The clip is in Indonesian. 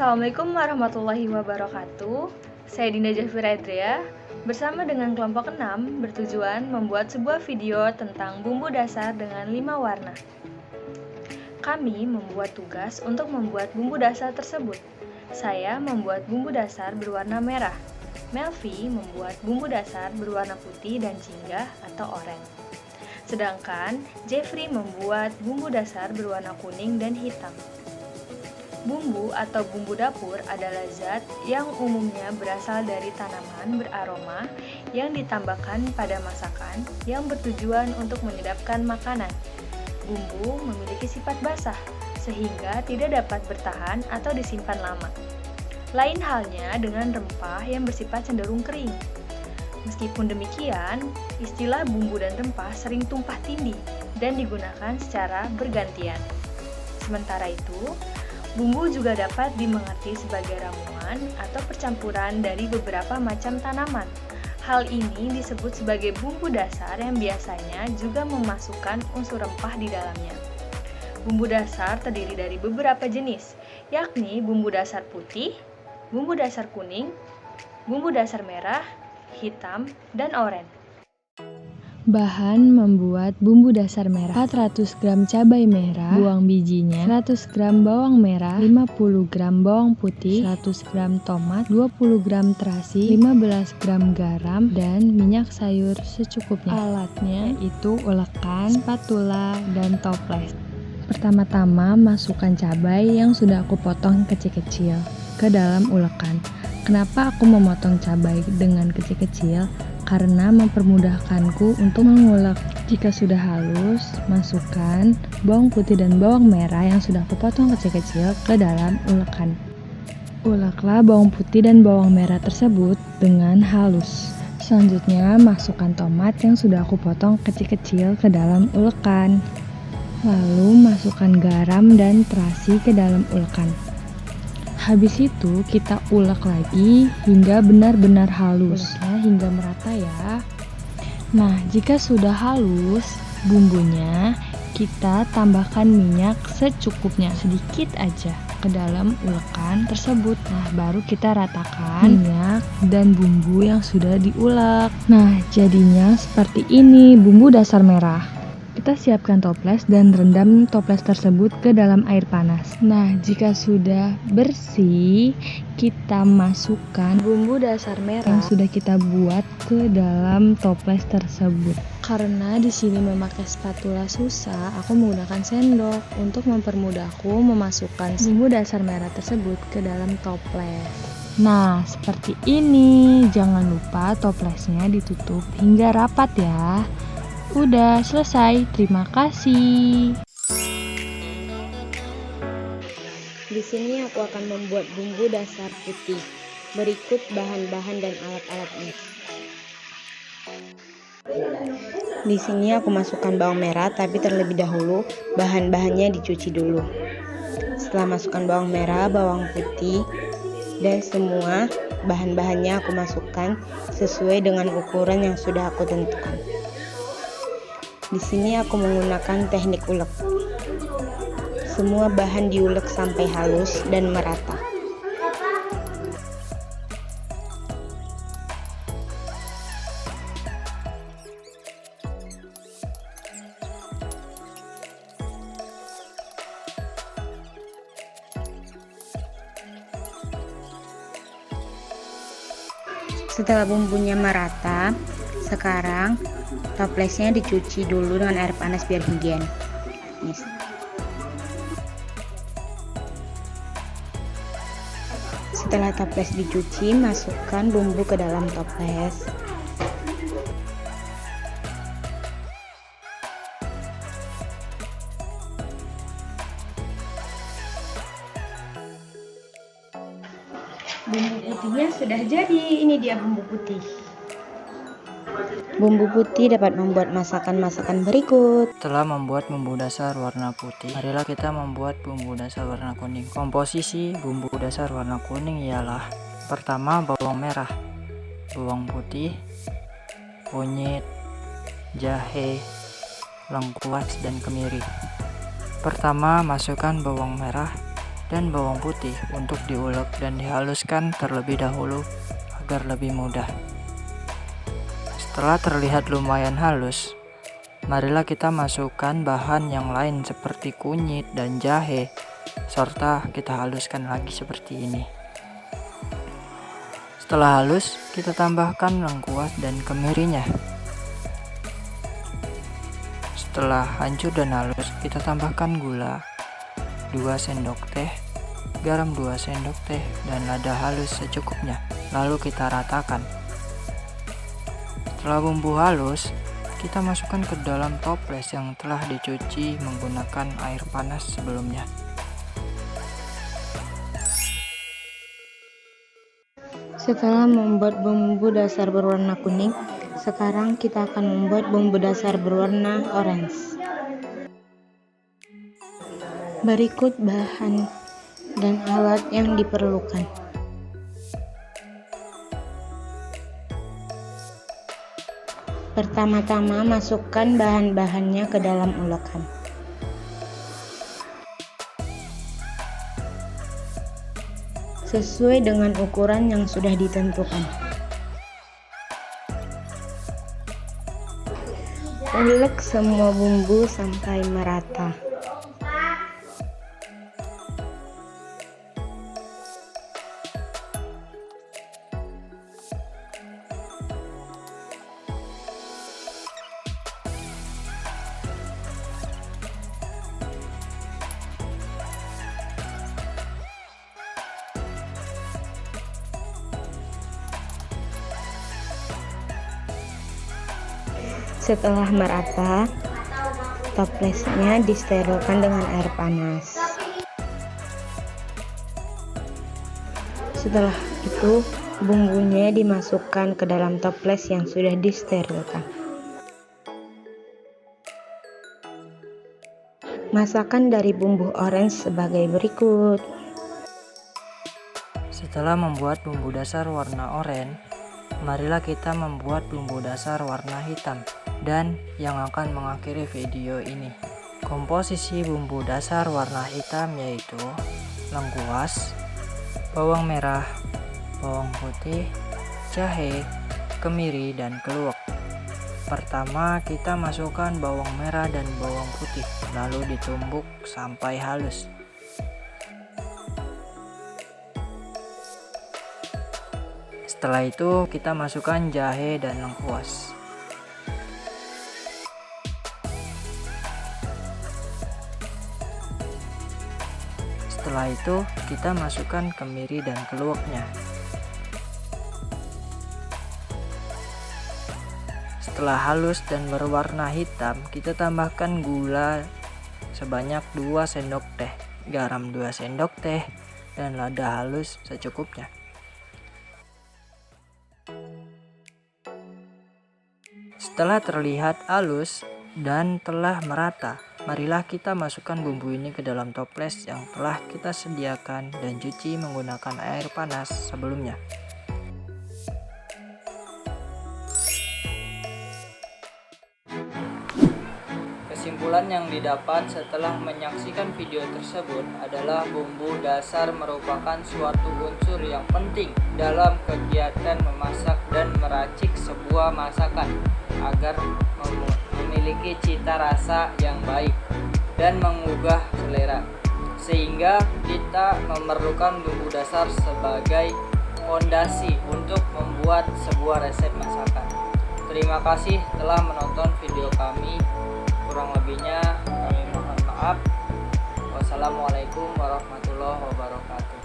Assalamualaikum warahmatullahi wabarakatuh. Saya Dinda Jafira Edrea bersama dengan kelompok 6 bertujuan membuat sebuah video tentang bumbu dasar dengan 5 warna. Kami membuat tugas untuk membuat bumbu dasar tersebut. Saya membuat bumbu dasar berwarna merah. Melvi membuat bumbu dasar berwarna putih dan jingga atau oranye. Sedangkan Jeffrey membuat bumbu dasar berwarna kuning dan hitam. Bumbu atau bumbu dapur adalah zat yang umumnya berasal dari tanaman beraroma yang ditambahkan pada masakan yang bertujuan untuk menyedapkan makanan. Bumbu memiliki sifat basah, sehingga tidak dapat bertahan atau disimpan lama. Lain halnya dengan rempah yang bersifat cenderung kering. Meskipun demikian, istilah bumbu dan rempah sering tumpah tindih dan digunakan secara bergantian. Sementara itu, bumbu juga dapat dimengerti sebagai ramuan atau percampuran dari beberapa macam tanaman. Hal ini disebut sebagai bumbu dasar yang biasanya juga memasukkan unsur rempah di dalamnya. Bumbu dasar terdiri dari beberapa jenis, yakni bumbu dasar putih, bumbu dasar kuning, bumbu dasar merah, hitam, dan oranye. Bahan membuat bumbu dasar merah: 400 gram cabai merah, buang bijinya, 100 gram bawang merah, 50 gram bawang putih, 100 gram tomat, 20 gram terasi, 15 gram garam, dan minyak sayur secukupnya. Alatnya yaitu ulekan, spatula, dan toples. Pertama-tama masukkan cabai yang sudah aku potong kecil-kecil ke dalam ulekan. Kenapa aku memotong cabai dengan kecil-kecil? Karena mempermudahkanku untuk mengulek. Jika sudah halus, masukkan bawang putih dan bawang merah yang sudah aku potong kecil-kecil ke dalam ulekan. Uleklah bawang putih dan bawang merah tersebut dengan halus. Selanjutnya, masukkan tomat yang sudah aku potong kecil-kecil ke dalam ulekan. Lalu, masukkan garam dan terasi ke dalam ulekan. Habis itu kita ulek lagi hingga benar-benar halus. Uleknya hingga merata ya. Nah, jika sudah halus bumbunya, kita tambahkan minyak secukupnya, sedikit aja ke dalam ulekan tersebut. Nah, baru kita ratakan minyak dan bumbu yang sudah diulek. Nah, jadinya seperti ini bumbu dasar merah. Kita siapkan toples dan rendam toples tersebut ke dalam air panas. Nah, jika sudah bersih, kita masukkan bumbu dasar merah yang sudah kita buat ke dalam toples tersebut. Karena di sini memakai spatula susah, aku menggunakan sendok untuk mempermudahku memasukkan bumbu dasar merah tersebut ke dalam toples. Nah, seperti ini. Jangan lupa toplesnya ditutup hingga rapat ya. Udah selesai, terima kasih. Di sini aku akan membuat bumbu dasar putih. Berikut bahan-bahan dan alat-alatnya. Di sini aku masukkan bawang merah, tapi terlebih dahulu bahan-bahannya dicuci dulu. Setelah masukkan bawang merah, bawang putih, dan semua bahan-bahannya aku masukkan sesuai dengan ukuran yang sudah aku tentukan. Di sini aku menggunakan teknik ulek. Semua bahan diulek sampai halus dan merata. Setelah bumbunya merata, sekarang toplesnya dicuci dulu dengan air panas biar higien. Setelah toples dicuci, masukkan bumbu ke dalam toples. Bumbu putihnya sudah jadi. Ini dia bumbu putih. Bumbu putih dapat membuat masakan-masakan berikut. Setelah membuat bumbu dasar warna putih, marilah kita membuat bumbu dasar warna kuning. Komposisi bumbu dasar warna kuning ialah: pertama, bawang merah, bawang putih, kunyit, jahe, lengkuas, dan kemiri. Pertama, masukkan bawang merah dan bawang putih untuk diulek dan dihaluskan terlebih dahulu agar lebih mudah. Setelah terlihat lumayan halus, marilah kita masukkan bahan yang lain seperti kunyit dan jahe, serta kita haluskan lagi seperti ini. Setelah halus, kita tambahkan lengkuas dan kemirinya. Setelah hancur dan halus, kita tambahkan gula 2 sendok teh, garam 2 sendok teh, dan lada halus secukupnya. Lalu kita ratakan. Setelah bumbu halus, kita masukkan ke dalam toples yang telah dicuci menggunakan air panas sebelumnya. Setelah membuat bumbu dasar berwarna kuning, sekarang kita akan membuat bumbu dasar berwarna orange. Berikut bahan dan alat yang diperlukan. Pertama-tama masukkan bahan-bahannya ke dalam ulekan. Sesuai dengan ukuran yang sudah ditentukan. Ulek semua bumbu sampai merata. Setelah merata, toplesnya disterilkan dengan air panas. Setelah itu, bumbunya dimasukkan ke dalam toples yang sudah disterilkan. Masakan dari bumbu orange sebagai berikut. Setelah membuat bumbu dasar warna oranye, marilah kita membuat bumbu dasar warna hitam. Dan yang akan mengakhiri video ini, komposisi bumbu dasar warna hitam yaitu lengkuas, bawang merah, bawang putih, jahe, kemiri, dan keluak. Pertama, kita masukkan bawang merah dan bawang putih, lalu ditumbuk sampai halus. Setelah itu, kita masukkan jahe dan lengkuas. Setelah itu, kita masukkan kemiri dan keluaknya. Setelah halus dan berwarna hitam, kita tambahkan gula sebanyak 2 sendok teh, garam 2 sendok teh, dan lada halus secukupnya. Setelah terlihat halus dan telah merata, marilah kita masukkan bumbu ini ke dalam toples yang telah kita sediakan dan cuci menggunakan air panas sebelumnya. Kesimpulan yang didapat setelah menyaksikan video tersebut adalah bumbu dasar merupakan suatu unsur yang penting dalam kegiatan memasak dan meracik sebuah masakan agar memiliki cita rasa yang baik dan menggugah selera, sehingga kita memerlukan bumbu dasar sebagai fondasi untuk membuat sebuah resep masakan. Terima kasih telah menonton video kami. Kurang lebihnya kami mohon maaf. Wassalamualaikum warahmatullahi wabarakatuh.